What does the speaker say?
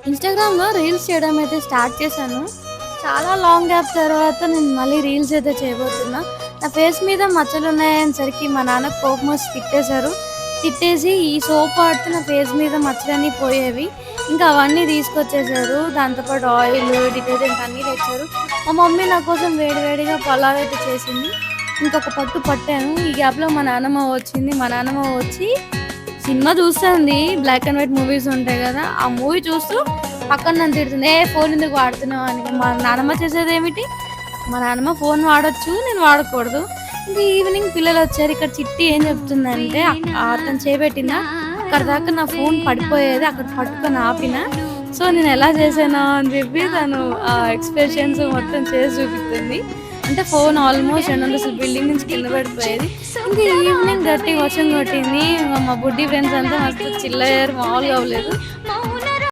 ఇన్‌స్టాగ్రామ్‌లో రీల్స్ చేయడం అయితే స్టార్ట్ చేశాను. చాలా లాంగ్ గ్యాప్ తర్వాత నేను మళ్ళీ రీల్స్ అయితే చేయబోతున్నా. నా ఫేస్ మీద మచ్చలున్నాయనేసరికి మా నాన్న కోపమొచ్చి తిట్టేశారు. తిట్టేసి ఈ సోప్ వాడితే నా ఫేస్ మీద మచ్చలన్నీ పోయేవి. ఇంకా అవన్నీ తీసుకొచ్చేసారు. దాంతో పాటు ఆయిలు, డిటర్జెంట్ అన్నీ తెచ్చారు. మా మమ్మీ నా కోసం వేడి వేడిగా పలావ్ అయితే చేసింది. ఇంకొక పట్టు పట్టాను. ఈ గ్యాప్‌లో మా నాన్నమ్మ వచ్చింది. మా నాన్నమ్మ వచ్చి సినిమా చూస్తుంది. బ్లాక్ అండ్ వైట్ మూవీస్ ఉంటాయి గదా! ఆ మూవీ చూస్తూ పక్కన నన్ను తిడుతుంది. "ఏ ఫోన్ ఎందుకు వాడుతున్నావు" అని. మా నానమ్మ చేసేదేమిటి? మా నానమ్మ ఫోన్ వాడొచ్చు. నేను వాడకూడదు. ఇంక ఈవినింగ్ పిల్లలొచ్చారు. ఇక్కడ చిట్టి ఏం చెప్తుందంటే అతను చేపెట్టిందా అక్కడిదాకా నా ఫోన్ పడిపోయేది. అక్కడ పట్టుకొని ఆపిన. సో, నేనెలా చేశానో అని చెప్పి తను ఎక్స్‌ప్రెషన్స్ మొత్తం చేసి చూపిస్తుంది. అంటే ఫోన్ ఆల్మోస్ట్ 200 బిల్డింగ్ నుంచి కింద పడిపోయేది. ఇంక ఈవినింగ్ గట్టిగా వర్షం కొట్టింది. ఇంగ మా బుడ్డి ఫ్రెండ్స్ అంతా మస్తు చిల్ అయ్యారు. మామూలుగా అవ్వలేదు.